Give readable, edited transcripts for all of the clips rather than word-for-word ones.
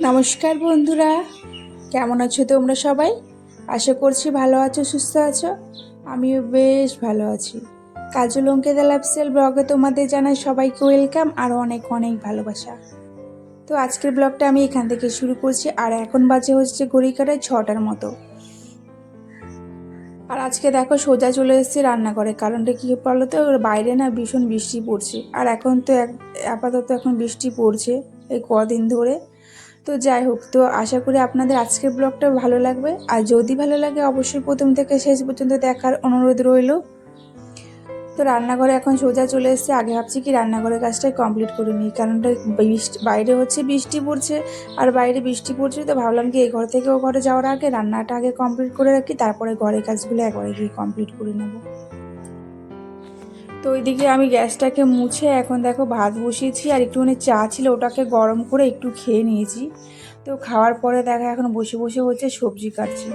নমস্কার বন্ধুরা, কেমন আছো তোমরা সবাই? আশা করছি ভালো আছো, সুস্থ আছো। আমিও বেশ ভালো আছি। কাজল অঙ্কিতা লাইফস্টাইল ব্লগে তোমাদের জানাই সবাইকে ওয়েলকাম আর অনেক অনেক ভালোবাসা। তো আজকের ব্লগটা আমি এখান থেকে শুরু করছি। আর এখন বাজে হচ্ছে ঘড়ি কাটায় 6টার মতো। আর আজকে দেখো সোজা চলে এসেছি রান্নাঘরে। কারণটা কী বলো তো, বাইরে না ভীষণ বৃষ্টি পড়ছে। আর এখন তো আপাতত এখন বৃষ্টি পড়ছে এই কদিন ধরে। তো যাই হোক, তো আশা করি আপনাদের আজকের ব্লগটা ভালো লাগবে। আর যদি ভালো লাগে অবশ্যই প্রথম থেকে শেষ পর্যন্ত দেখার অনুরোধ রইল। তো রান্নাঘরে এখন সোজা চলে এসেছে। আগে ভাবছি কি রান্নাঘরের কাজটাই কমপ্লিট করে নিই, কারণটা বাইরে হচ্ছে বৃষ্টি পড়ছে। আর বাইরে বৃষ্টি পড়ছে তো ভাবলাম কি এই ঘর থেকে ও ঘরে যাওয়ার আগে রান্নাটা আগে কমপ্লিট করে রাখি, তারপরে ঘরের কাজগুলো একবারে গিয়ে কমপ্লিট করে নেব। তো ওইদিকে আমি গ্যাসটাকে মুছে এখন দেখো ভাত বসিয়েছি। আর একটুখানি চা ছিল, ওটাকে গরম করে একটু খেয়ে নিয়েছি। তো খাওয়ার পরে দেখা এখন বসে বসে হচ্ছে সবজি কাটছি।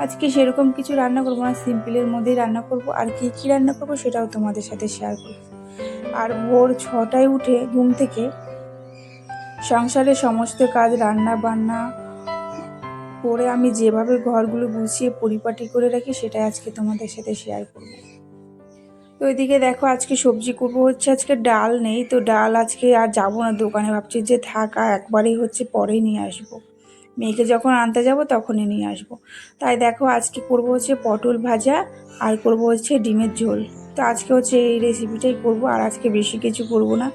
আজকে সেরকম কিছু রান্না করবো না, সিম্পলের মধ্যেই রান্না করব। আর কী রান্না করবো সেটাও তোমাদের সাথে শেয়ার করব। আর ভোর 6টায় উঠে ঘুম থেকে সংসারের সমস্ত কাজ রান্না বান্না করে আমি যেভাবে ঘরগুলো গুছিয়ে পরিপাটি করে রাখি সেটাই আজকে তোমাদের সাথে শেয়ার করব। তো ওইদিকে দেখো আজকে সবজি করবো হচ্ছে, আজকে ডাল নেই। তো ডাল আজকে আর যাবো না দোকানে, ভাবছি যে থাকা একবারেই হচ্ছে পরেই নিয়ে আসবো। মেয়েকে যখন আনতে যাব তখনই নিয়ে আসবো। তাই দেখো আজকে করব হচ্ছে পটল ভাজা আর করব হচ্ছে ডিমের ঝোল। তো আজকে হচ্ছে এই রেসিপিটাই করব, আর আজকে বেশি কিছু করব না।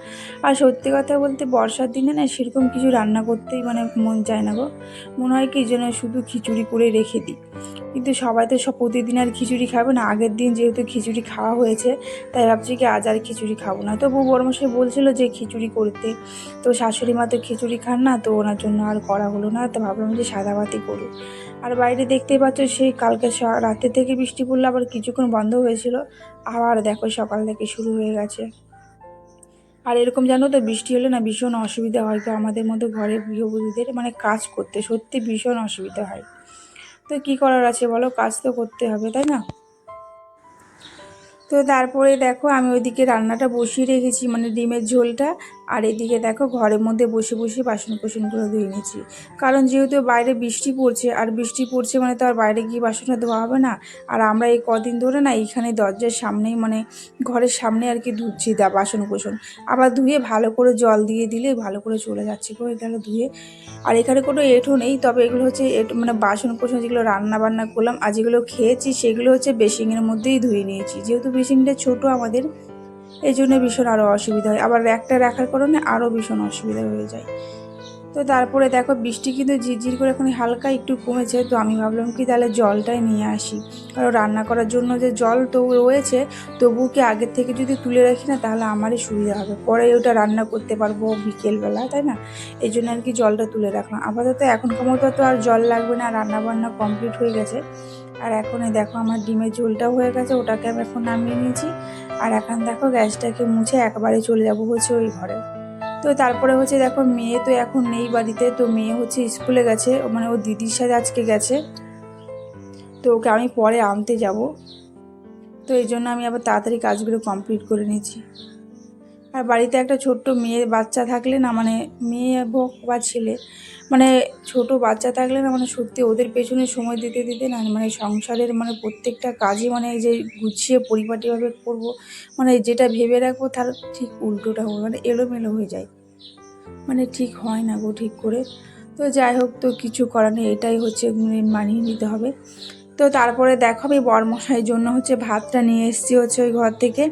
আর সত্যি কথা বলতে বর্ষার দিনে না সেরকম কিছু রান্না করতেই মন চায় না গো। মনে হয় কি যেন শুধু খিচুড়ি করে রেখে দিই। কিন্তু সবাই তো সব প্রতিদিন আর খিচুড়ি খাবে না। আগের দিন যেহেতু খিচুড়ি খাওয়া হয়েছে তাই ভাবছি কি আজ আর খিচুড়ি খাবো না। তো বউ বড়মশাই বলছিল যে খিচুড়ি করতে, তো শাশুড়ি মা তো খিচুড়ি খান না, তো ওনার জন্য আর করা হলো না। তো ভাবলাম যে সাদা ভাতই করুক। আর বাইরে দেখতেই পাচ্ছ সেই কালকে রাতে থেকে বৃষ্টি পড়লো, আবার কিছুক্ষণ বন্ধ হয়েছিল, আবার দেখো সকাল থেকে শুরু হয়ে গেছে। আর এরকম জানো তো বৃষ্টি হলে না ভীষণ অসুবিধা হয় তো আমাদের মতো ঘরে গৃহবধূদের, কাজ করতে সত্যি ভীষণ অসুবিধা হয়। তো কী করার আছে বলো, কাজ তো করতে হবে, তাই না? তো তারপরে দেখো আমি ওইদিকে রান্নাটা বসিয়ে রেখেছি, ডিমের ঝোলটা। আর এদিকে দেখো ঘরের মধ্যে বসে বসে বাসন কোসনগুলো ধুয়ে নিয়েছি। কারণ যেহেতু বাইরে বৃষ্টি পড়ছে, আর বৃষ্টি পড়ছে তো আর বাইরে গিয়ে বাসনটা ধোয়া হবে না। আর আমরা এই কদিন ধরে না এইখানে দরজার সামনেই ঘরের সামনে আর কি ধুচ্ছি বাসন কোসন। আবার ধুয়ে ভালো করে জল দিয়ে দিলে ভালো করে চলে যাচ্ছে গো এগুলো ধুয়ে। আর এখানে কোনো এঁঠো নেই, তবে এগুলো হচ্ছে বাসন কোসন যেগুলো রান্না বান্না করলাম আর যেগুলো খেয়েছি সেগুলো হচ্ছে বেসিংয়ের মধ্যেই ধুয়ে নিয়েছি। যেহেতু বেসিংটা ছোটো আমাদের, এই জন্য ভীষণ আরও অসুবিধা হয়। আবার র্যাকটা রাখার কারণে আরও ভীষণ অসুবিধা হয়ে যায়। তো তারপরে দেখো বৃষ্টি কিন্তু ঝিরঝির করে এখন হালকা একটু কমেছে। তো আমি ভাবলাম কি তাহলে জলটাই নিয়ে আসি, কারণ রান্না করার জন্য যে জল তো রয়েছে, তবুও কি আগের থেকে যদি তুলে রাখি না তাহলে আমারই সুবিধা হবে, পরে ওটা রান্না করতে পারবো বিকেলবেলা, তাই না? এই জন্য আর কি জলটা তুলে রাখলাম। আপাতত এখন ক্ষমতা তো আর জল লাগবে না, রান্না বান্না কমপ্লিট হয়ে গেছে। আর এখন দেখো আমার ডিমের ঝোলটাও হয়ে গেছে, ওটাকে আমি এখন নামিয়ে নিয়েছি। আর এখন দেখো গ্যাসটাকে মুছে একবারে চলে যাবো হচ্ছে ওই ঘরে। তো তারপরে হচ্ছে দেখো মেয়ে তো এখন নেই বাড়িতে, তো মেয়ে হচ্ছে স্কুলে গেছে, ওর দিদির সাথে আজকে গেছে। তো ওকে আমি পরে আনতে যাব। তো এই জন্য আমি আবার তাড়াতাড়ি কাজগুলো কমপ্লিট করে নিয়েছি। আর বাড়িতে একটা ছোট্ট মেয়ে বাচ্চা থাকলে না, মেয়ে হোক বা ছেলে, ছোট বাচ্চা থাকলে না সত্যি ওদের পেছনে সময় দিতে দিতে না সংসারের প্রত্যেকটা কাজই যে গুছিয়ে পরিপাটিভাবে করবো, যেটা ভেবে রাখবো তার ঠিক উল্টোটা হবে, এলোমেলো হয়ে যায়, ঠিক হয় না গো ঠিক করে। তো যাই হোক, তো কিছু করার নেই, এটাই হচ্ছে মানিয়ে নিতে হবে। তো তারপরে দেখো আমি বরমশাইয়ের জন্য হচ্ছে ভাতটা নিয়ে এসেছি হচ্ছে ওই ঘর থেকে।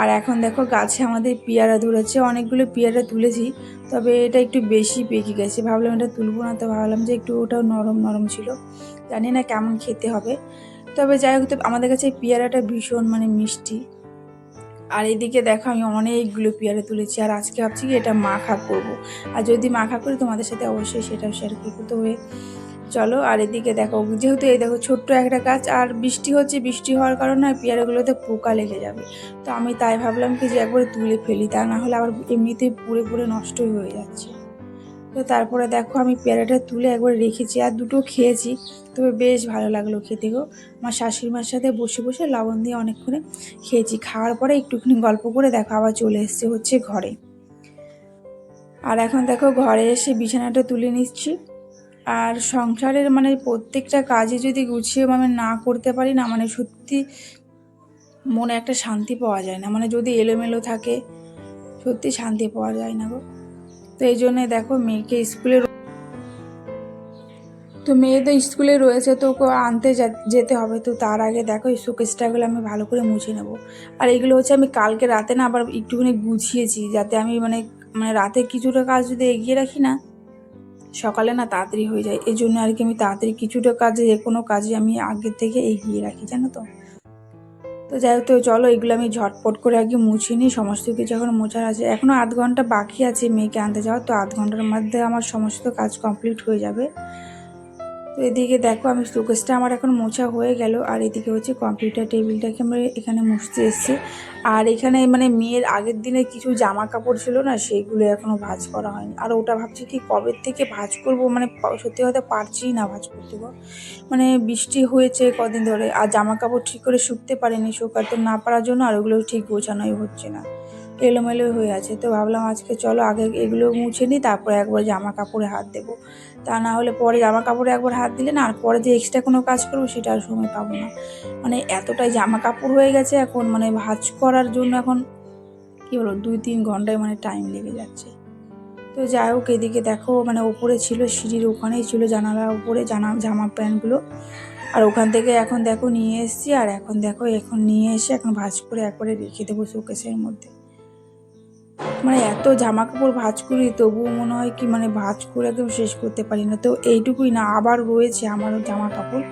আর এখন দেখো গাছে আমাদের পেয়ারা ধরেছে, অনেকগুলো পেয়ারা তুলেছি, তবে এটা একটু বেশি পেকে গেছে। ভাবলাম এটা তুলবো না, তো ভাবলাম যে একটু ওটাও নরম নরম ছিল, জানি না কেমন খেতে হবে। তবে যাই হোক, তো আমাদের কাছে পেয়ারাটা ভীষণ মিষ্টি। আর এদিকে দেখো আমি অনেকগুলো পেয়ারা তুলেছি, আর আজকে ভাবছি কি এটা মাখা করব। আর যদি মাখা করি তোমাদের সাথে অবশ্যই সেটাও শেয়ার করবো। তো চলো। আর এদিকে দেখো যেহেতু এই দেখো ছোট্ট একটা গাছ, আর বৃষ্টি হচ্ছে, বৃষ্টি হওয়ার কারণে পেয়ারাগুলোতে পোকা লেগে যাবে। তো আমি তাই ভাবলাম কি যে একবারে তুলে ফেলি, তা না হলে আবার এমনিতেই পুড়ে পুড়ে নষ্টই হয়ে যাচ্ছে। তো তারপরে দেখো আমি পেয়ারাটা তুলে একবার রেখেছি, আর দুটো খেয়েছি, তবে বেশ ভালো লাগলো খেতে গো। আমার শাশুড়ি মার সাথে বসে বসে লবণ দিয়ে অনেকক্ষণে খেয়েছি। খাওয়ার পরে একটুখানি গল্প করে দেখো আবার চলে এসছে হচ্ছে ঘরে। আর এখন দেখো ঘরে এসে বিছানাটা তুলে নিচ্ছি। আর সংসারের মানে প্রত্যেকটা কাজে যদি গুছিয়ে মানে না করতে পারি না, মানে সত্যি মনে একটা শান্তি পাওয়া যায় না। মানে যদি এলোমেলো থাকে সত্যি শান্তি পাওয়া যায় না গো। তো এই জন্যে দেখো মেয়েকে মেয়ে তো স্কুলে রয়েছে, তো ওকে আনতে যেতে হবে। তো তার আগে দেখো এই শোকেসটাগুলো আমি ভালো করে মুছে নেব। আর এগুলো হচ্ছে আমি কালকে রাতে না আবার একটুখানি গুছিয়েছি, যাতে আমি মানে মানে রাতে কিছুটা কাজ যদি এগিয়ে রাখি না, সকালে না তাড়াতাড়ি হয়ে যায়। এই জন্য আর কি আমি তাড়াতাড়ি কিছুটা কাজে, যে কোনো কাজে আমি আগের থেকে এগিয়ে রাখি, জানো তো। তো যাই হোক, তো চলো এগুলো আমি ঝটপট করে আগে মুছে নিই। সমস্ত কিছু এখন মোছার আছে, এখনও আধ ঘন্টা বাকি আছে মেয়েকে আনতে যাওয়ার। তো আধ ঘন্টার মধ্যে আমার সমস্ত কাজ কমপ্লিট হয়ে যাবে। তো এদিকে দেখো আমি শোকেসটা আমার এখন মোছা হয়ে গেল। আর এদিকে হচ্ছে কম্পিউটার টেবিলটাকে আমরা এখানে মুছতে এসেছি। আর এখানে মানে মেয়ের আগের দিনে কিছু জামা কাপড় ছিল না, সেইগুলো এখনও ভাঁজ করা হয়নি। আর ওটা ভাবছি কি কবে থেকে ভাঁজ করব, মানে সত্যি কথা পারছি না ভাঁজ করতে গো। মানে বৃষ্টি হয়েছে কদিন ধরে, আর জামা কাপড় ঠিক করে শুকতে পারিনি, শুকাতে না পারার জন্য আর ওগুলো ঠিক গোছানোই হচ্ছে না, এলোমেলো হয়ে আছে। তো ভাবলাম আজকে চলো আগে এগুলো মুছে নিই, তারপরে একবার জামা কাপড়ে হাত দেবো। তা না হলে পরে জামা কাপড়ে একবার হাত দিলে না, আর পরে যে এক্সট্রা কোনো কাজ করবো সেটা আর সময় পাবো না। মানে এতটাই জামা কাপড় হয়ে গেছে এখন, মানে ভাঁজ করার জন্য এখন কী বলো 2-3 ঘন্টায় মানে টাইম লেগে যাচ্ছে। তো যাই হোক, এদিকে দেখো মানে ওপরে ছিল, সিঁড়ির ওখানেই ছিল জানালার উপরে জামা প্যান্টগুলো। আর ওখান থেকে এখন দেখো নিয়ে এসেছি। আর এখন দেখো এখন নিয়ে এসে এখন ভাঁজ করে একবারে রেখে দেবো শোকেসের মধ্যে। মানে এত জামা কাপড় ভাঁজ করি, তবুও মনে হয় কি মানে ভাঁজ করে একদম শেষ করতে পারি না। তো এইটুকুই না, আবার রয়েছে আমারও জামা কাপড়।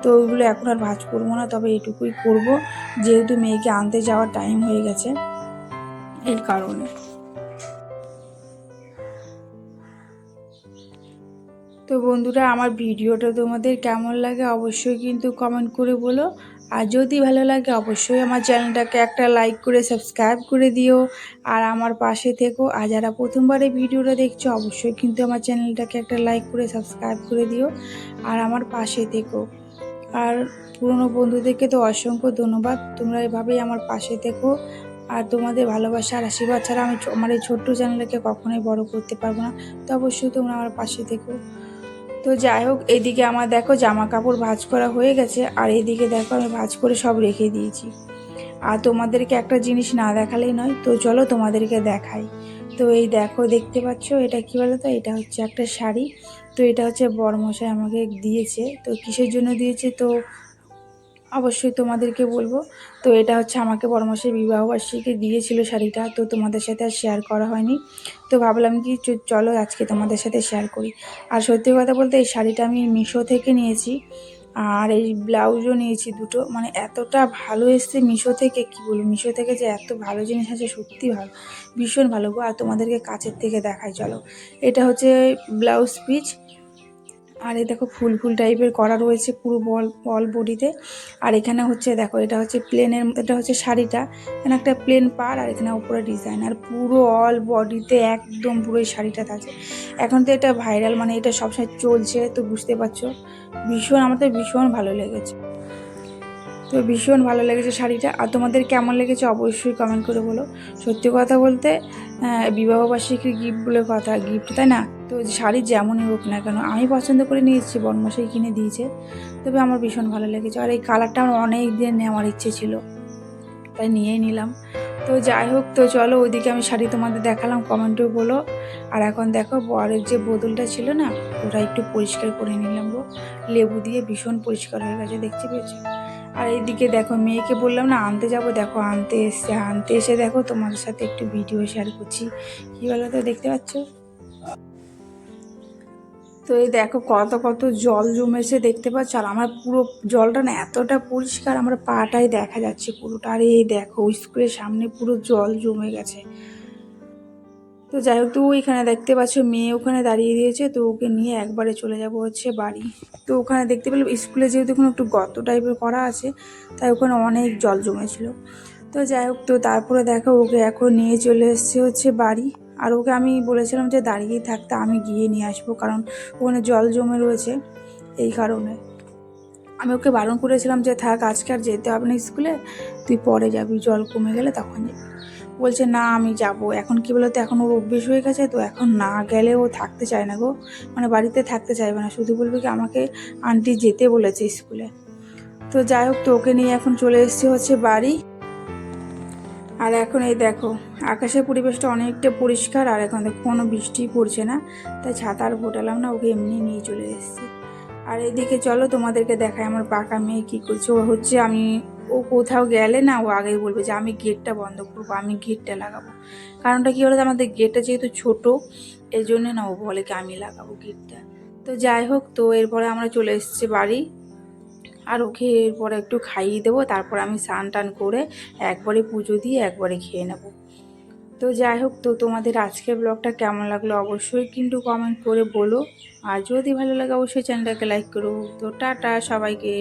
তো ওইগুলো এখন আর ভাঁজ করবো না, তবে এইটুকুই করব, যেহেতু মেয়েকে আনতে যাওয়ার টাইম হয়ে গেছে এর কারণে। তো বন্ধুরা, আমার ভিডিওটা তোমাদের কেমন লাগে অবশ্যই কিন্তু কমেন্ট করে বলো। আর যদি ভালো লাগে অবশ্যই আমার চ্যানেলটাকে একটা লাইক করে সাবস্ক্রাইব করে দিও, আর আমার পাশে থেকো। আর যারা প্রথমবার এই ভিডিওটা দেখছো অবশ্যই কিন্তু আমার চ্যানেলটাকে একটা লাইক করে সাবস্ক্রাইব করে দিও, আর আমার পাশে থেকো। আর পুরনো বন্ধুদেরকে তো অসংখ্য ধন্যবাদ, তোমরা এভাবেই আমার পাশে থেকো। আর তোমাদের ভালোবাসা আর আশীর্বাদ ছাড়া আমি আমার এই ছোট্ট চ্যানেলটাকে কখনোই বড় করতে পারবো না। তো অবশ্যই তোমরা আমার পাশে থেকো। তো যাই হোক, এইদিকে আমার দেখো জামা কাপড় ভাঁজ করা হয়ে গেছে, আর এইদিকে দেখো আমি ভাঁজ করে সব রেখে দিয়েছি। আর তোমাদেরকে একটা জিনিস না দেখালেই নয়, তো চলো তোমাদেরকে দেখাই। তো এই দেখো, দেখতে পাচ্ছ এটা কী বলো তো, এটা হচ্ছে একটা শাড়ি। তো এটা হচ্ছে বরমশাই আমাকে দিয়েছে। তো কিসের জন্য দিয়েছে তো অবশ্যই তোমাদেরকে বলবো। তো এটা হচ্ছে আমাকে বরমশাই বিবাহবার্ষিকী দিয়েছিল শাড়িটা, তো তোমাদের সাথে আর শেয়ার করা হয়নি। তো ভাবলাম কি চলো আজকে তোমাদের সাথে শেয়ার করি। আর সত্যি কথা বলতে এই শাড়িটা আমি মিশো থেকে নিয়েছি, আর এই ব্লাউজও নিয়েছি দুটো। মানে এতটা ভালো এসছে মিশো থেকে, কি বলবো, মিশো থেকে যে এত ভালো জিনিস আছে সত্যি ভালো, ভীষণ ভালো গো। আর তোমাদেরকে কাছের থেকে দেখাই চলো। এটা হচ্ছে ব্লাউজ পিস। আর এই দেখো ফুল ফুল টাইপের করা রয়েছে পুরো বল বডিতে। আর এখানে হচ্ছে দেখো এটা হচ্ছে প্লেনের, এটা হচ্ছে শাড়িটা, এখানে একটা প্লেন পাড় আর এখানে উপরে ডিজাইন, আর পুরো অল বডিতে একদম পুরো এই শাড়িটা আছে। এখন তো এটা ভাইরাল, মানে এটা সবসময় চলছে, তো বুঝতে পারছো। ভীষণ আমার তো ভীষণ ভালো লেগেছে। তো ভীষণ ভালো লেগেছে শাড়িটা। আর তোমাদের কেমন লেগেছে অবশ্যই কমেন্ট করে বলো। সত্যি কথা বলতে বিবাহবার্ষিকীর গিফট বলে কথা, গিফট তাই না। তো শাড়ি যেমনই হোক না কেন আমি পছন্দ করে নিয়েছি, বরমশাই কিনে দিয়েছে, তবে আমার ভীষণ ভালো লেগেছে। আর এই কালারটা আমার অনেক দিন নেওয়ার ইচ্ছে ছিল, তাই নিয়েই নিলাম। তো যাই হোক, তো চলো ওইদিকে আমি শাড়ি তোমাদের দেখালাম, কমেন্টেও বলো। আর এখন দেখো বরের যে বোতলটা ছিল না, ওটা একটু পরিষ্কার করে নিলাম গো, লেবু দিয়ে ভীষণ পরিষ্কার হয়ে গেছে, দেখতে পেয়েছো। আর এইদিকে দেখো মেয়েকে বললাম না আনতে যাব, দেখো আনতে এসে দেখো তোমাদের সাথে একটু ভিডিও শেয়ার করছি। কী বলো তো, দেখতে পাচ্ছ। তো এই দেখো কত কত জল জমেছে দেখতে পাচ্ছ, আর আমার পুরো জলটা না এতটা পরিষ্কার আমার পাটাই দেখা যাচ্ছে পুরোটা। আর এই দেখো স্কুলের সামনে পুরো জল জমে গেছে। তো যাই হোক, তো ওইখানে দেখতে পাচ্ছ মেয়ে ওখানে দাঁড়িয়ে দিয়েছে, তো ওকে নিয়ে একবারে চলে যাব হচ্ছে বাড়ি। তো ওখানে দেখতে পেলাম স্কুলে যেহেতু ওখানে একটু গর্ত টাইপের করা আছে, তাই ওখানে অনেক জল জমেছিল। তো যাই হোক, তো তারপরে দেখো ওকে এখন নিয়ে চলে এসছে হচ্ছে বাড়ি। আর ওকে আমি বলেছিলাম যে দাঁড়িয়েই থাকতে, আমি গিয়ে নিয়ে আসবো, কারণ ওখানে জল জমে রয়েছে, এই কারণে আমি ওকে বারণ করেছিলাম যে থাক আজকে আর যেতে হবে না স্কুলে, তুই পরে যাবি, জল কমে গেলে তখন যাবি। বলছে না আমি যাব। এখন কি বলতো, এখন ওর অভ্যেস হয়ে গেছে, তো এখন না গেলে ও থাকতে চায় না গো, মানে বাড়িতে থাকতে চাইবে না, শুধু বলবে কি আমাকে আন্টি যেতে বলেছে স্কুলে। তো যাই হোক, তো ওকে নিয়ে এখন চলে এসেছি হচ্ছে বাড়ি। আর এখন এই দেখো আকাশের পরিবেশটা অনেকটা পরিষ্কার, আর এখন দেখো কোনো বৃষ্টি পড়ছে না, তাই ছাতা আর ফোটালাম না, ওকে এমনি নিয়ে চলে এসেছি। আর এদিকে চলো তোমাদেরকে দেখায় আমার পাকা মেয়ে কী করছে। ও হচ্ছে ও কোথাও গেলে না, ও আগেই বলবে যে আমি গেটটা বন্ধ করবো, আমি গেটটা লাগাবো। কারণটা কী বলতো, আমাদের গেটটা যেহেতু ছোট, এই জন্যে না ও বলে কি আমি লাগাবো গেটটা। তো যাই হোক, তো এরপরে আমরা চলে এসেছি বাড়ি। আর ওকে এরপরে একটু খাইয়ে দেবো, তারপর আমি স্নান টান করে একবারে পুজো দিয়ে একবারে খেয়ে নেব। তো যাই হোক, তো তোমাদের আজকের ব্লগটা কেমন লাগলো অবশ্যই কিন্তু কমেন্ট করে বলো। আর যদি ভালো লাগে অবশ্যই চ্যানেলটাকে লাইক করো। তো টাটা সবাইকে।